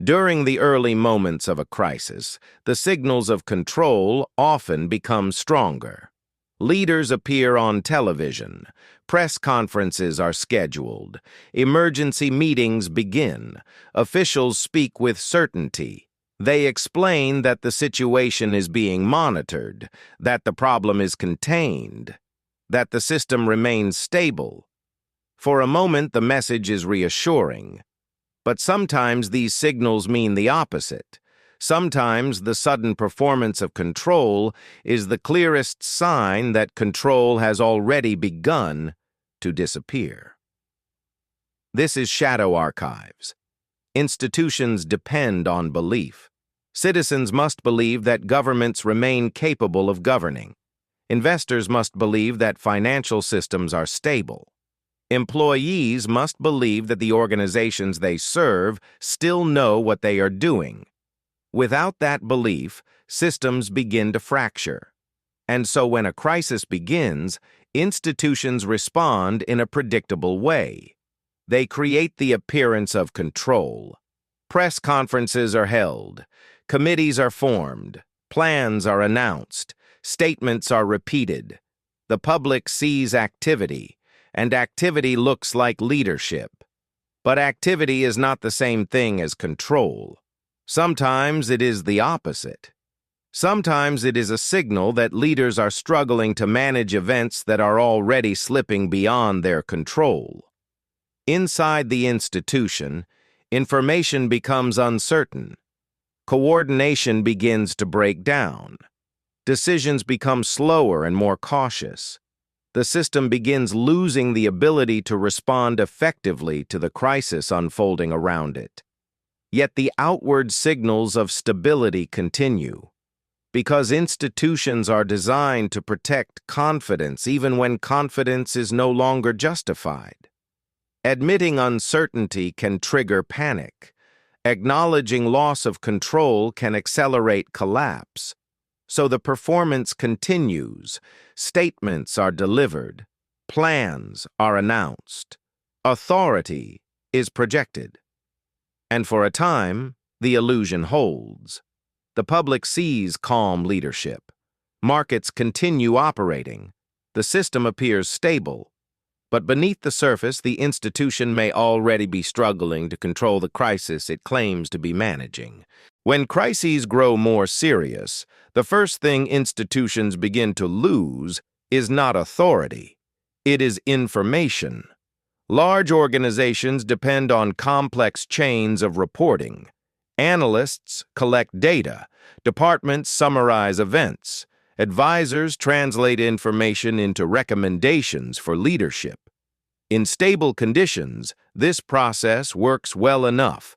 During the early moments of a crisis, the signals of control often become stronger. Leaders appear on television, press conferences are scheduled, emergency meetings begin, officials speak with certainty. They explain that the situation is being monitored, that the problem is contained, that the system remains stable. For a moment, the message is reassuring. But sometimes these signals mean the opposite. Sometimes the sudden performance of control is the clearest sign that control has already begun to disappear. This is Shadow Archives. Institutions depend on belief. Citizens must believe that governments remain capable of governing. Investors must believe that financial systems are stable. Employees must believe that the organizations they serve still know what they are doing. Without that belief, systems begin to fracture. And so when a crisis begins, institutions respond in a predictable way. They create the appearance of control. Press conferences are held. Committees are formed. Plans are announced. Statements are repeated. The public sees activity, and activity looks like leadership. But activity is not the same thing as control. Sometimes it is the opposite. Sometimes it is a signal that leaders are struggling to manage events that are already slipping beyond their control. Inside the institution, information becomes uncertain. Coordination begins to break down. Decisions become slower and more cautious. The system begins losing the ability to respond effectively to the crisis unfolding around it. Yet the outward signals of stability continue, because institutions are designed to protect confidence even when confidence is no longer justified. Admitting uncertainty can trigger panic. Acknowledging loss of control can accelerate collapse. So the performance continues, statements are delivered, plans are announced, authority is projected. And for a time, the illusion holds. The public sees calm leadership. Markets continue operating. The system appears stable. But beneath the surface, the institution may already be struggling to control the crisis it claims to be managing. When crises grow more serious, the first thing institutions begin to lose is not authority. It is information. Large organizations depend on complex chains of reporting. Analysts collect data. Departments summarize events. Advisors translate information into recommendations for leadership. In stable conditions, this process works well enough.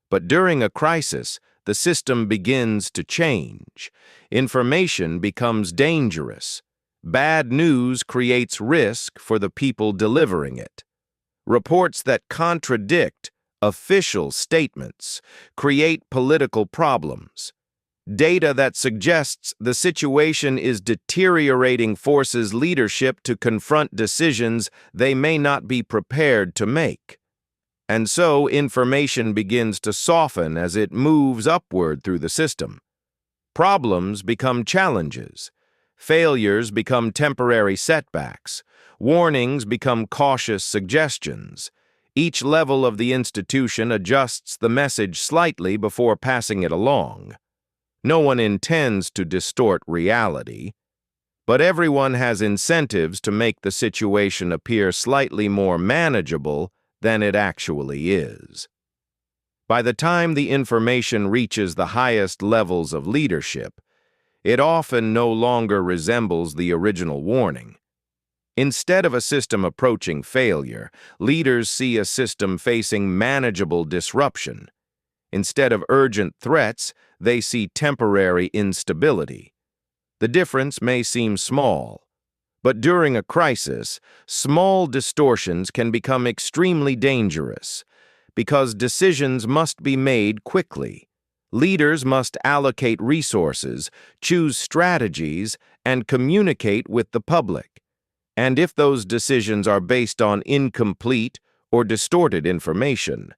But during a crisis, the system begins to change. Information becomes dangerous. Bad news creates risk for the people delivering it. Reports that contradict official statements create political problems. Data that suggests the situation is deteriorating forces leadership to confront decisions they may not be prepared to make. And so information begins to soften as it moves upward through the system. Problems become challenges. Failures become temporary setbacks. Warnings become cautious suggestions. Each level of the institution adjusts the message slightly before passing it along. No one intends to distort reality, but everyone has incentives to make the situation appear slightly more manageable than it actually is. By the time the information reaches the highest levels of leadership, it often no longer resembles the original warning. Instead of a system approaching failure, leaders see a system facing manageable disruption. Instead of urgent threats, they see temporary instability. The difference may seem small, but during a crisis, small distortions can become extremely dangerous because decisions must be made quickly. Leaders must allocate resources, choose strategies, and communicate with the public. And if those decisions are based on incomplete or distorted information,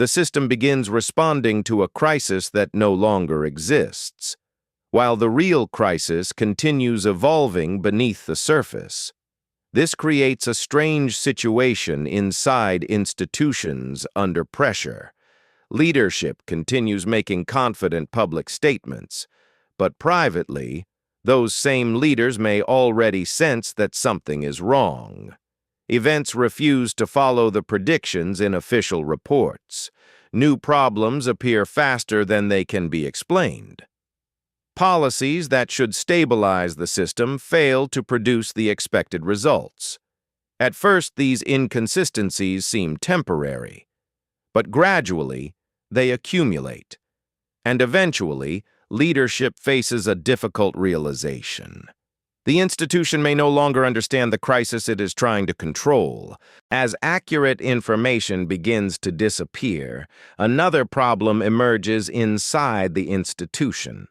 the system begins responding to a crisis that no longer exists, while the real crisis continues evolving beneath the surface. This creates a strange situation inside institutions under pressure. Leadership continues making confident public statements, but privately, those same leaders may already sense that something is wrong. Events refuse to follow the predictions in official reports. New problems appear faster than they can be explained. Policies that should stabilize the system fail to produce the expected results. At first, these inconsistencies seem temporary, but gradually, they accumulate, and eventually, leadership faces a difficult realization. The institution may no longer understand the crisis it is trying to control. As accurate information begins to disappear, another problem emerges inside the institution.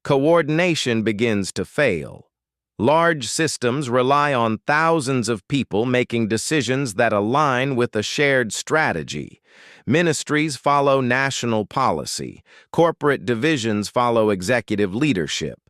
Coordination begins to fail. Large systems rely on thousands of people making decisions that align with a shared strategy. Ministries follow national policy. Corporate divisions follow executive leadership.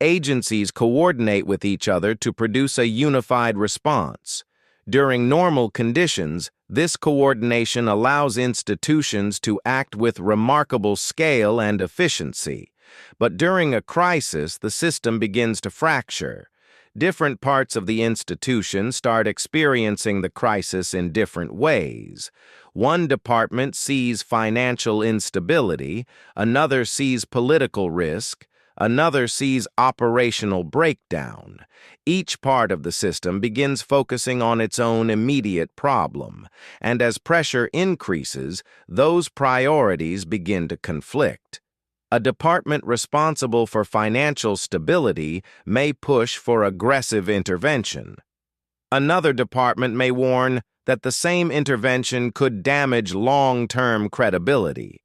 Agencies coordinate with each other to produce a unified response. During normal conditions, this coordination allows institutions to act with remarkable scale and efficiency. But during a crisis, the system begins to fracture. Different parts of the institution start experiencing the crisis in different ways. One department sees financial instability, another sees political risk, another sees operational breakdown. Each part of the system begins focusing on its own immediate problem, and as pressure increases, those priorities begin to conflict. A department responsible for financial stability may push for aggressive intervention. Another department may warn that the same intervention could damage long-term credibility.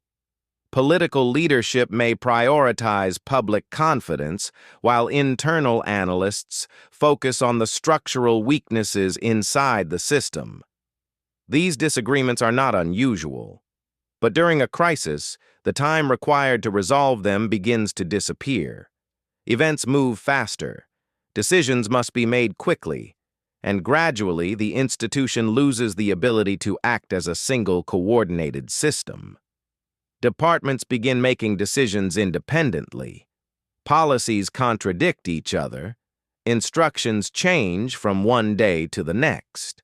Political leadership may prioritize public confidence, while internal analysts focus on the structural weaknesses inside the system. These disagreements are not unusual, but during a crisis, the time required to resolve them begins to disappear. Events move faster, decisions must be made quickly, and gradually the institution loses the ability to act as a single coordinated system. Departments begin making decisions independently. Policies contradict each other. Instructions change from one day to the next.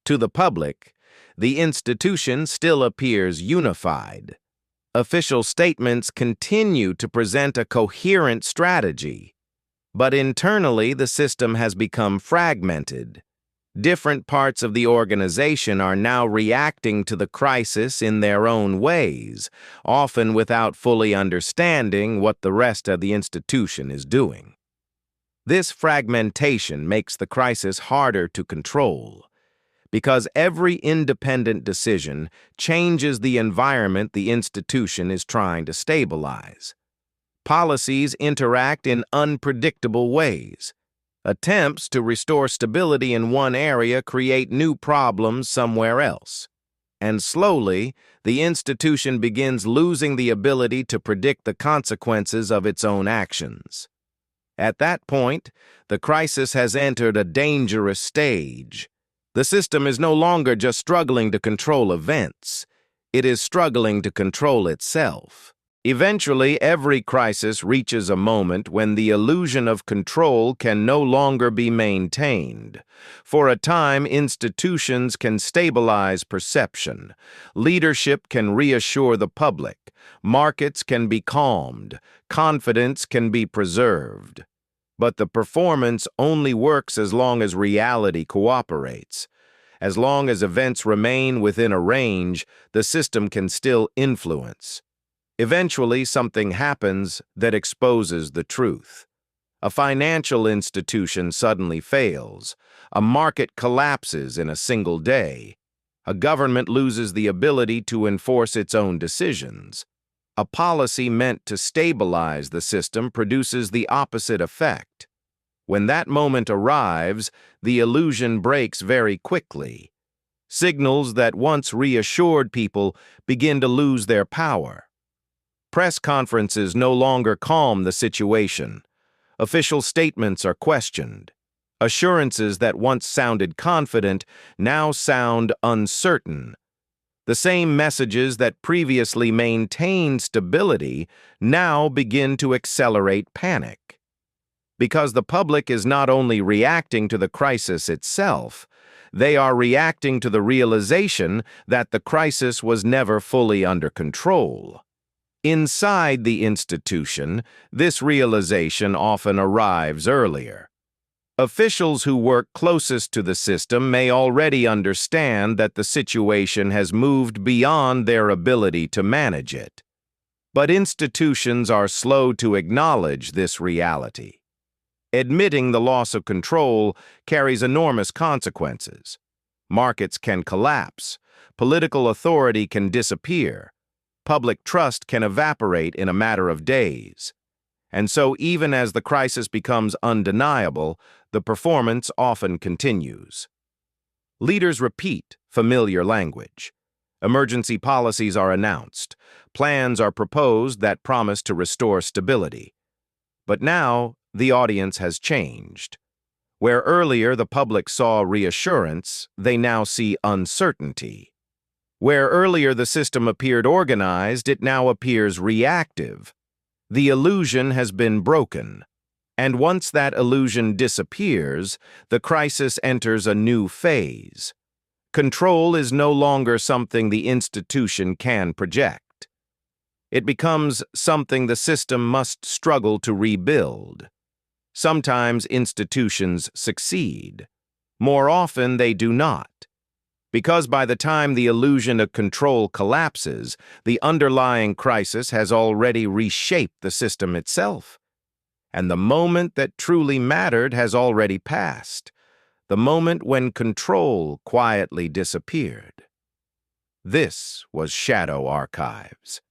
To the public, the institution still appears unified. Official statements continue to present a coherent strategy, but internally the system has become fragmented. Different parts of the organization are now reacting to the crisis in their own ways, often without fully understanding what the rest of the institution is doing. This fragmentation makes the crisis harder to control, because every independent decision changes the environment the institution is trying to stabilize. Policies interact in unpredictable ways. Attempts to restore stability in one area create new problems somewhere else. And slowly, the institution begins losing the ability to predict the consequences of its own actions. At that point, the crisis has entered a dangerous stage. The system is no longer just struggling to control events. It is struggling to control itself. Eventually, every crisis reaches a moment when the illusion of control can no longer be maintained. For a time, institutions can stabilize perception. Leadership can reassure the public. Markets can be calmed. Confidence can be preserved. But the performance only works as long as reality cooperates. As long as events remain within a range, the system can still influence. Eventually, something happens that exposes the truth. A financial institution suddenly fails. A market collapses in a single day. A government loses the ability to enforce its own decisions. A policy meant to stabilize the system produces the opposite effect. When that moment arrives, the illusion breaks very quickly. Signals that once reassured people begin to lose their power. Press conferences no longer calm the situation. Official statements are questioned. Assurances that once sounded confident now sound uncertain. The same messages that previously maintained stability now begin to accelerate panic. Because the public is not only reacting to the crisis itself, they are reacting to the realization that the crisis was never fully under control. Inside the institution, this realization often arrives earlier. Officials who work closest to the system may already understand that the situation has moved beyond their ability to manage it. But institutions are slow to acknowledge this reality. Admitting the loss of control carries enormous consequences. Markets can collapse, political authority can disappear, public trust can evaporate in a matter of days. And so even as the crisis becomes undeniable, the performance often continues. Leaders repeat familiar language. Emergency policies are announced. Plans are proposed that promise to restore stability. But now, the audience has changed. Where earlier the public saw reassurance, they now see uncertainty. Where earlier the system appeared organized, it now appears reactive. The illusion has been broken. And once that illusion disappears, the crisis enters a new phase. Control is no longer something the institution can project. It becomes something the system must struggle to rebuild. Sometimes institutions succeed. More often, they do not. Because by the time the illusion of control collapses, the underlying crisis has already reshaped the system itself. And the moment that truly mattered has already passed, the moment when control quietly disappeared. This was Shadow Archives.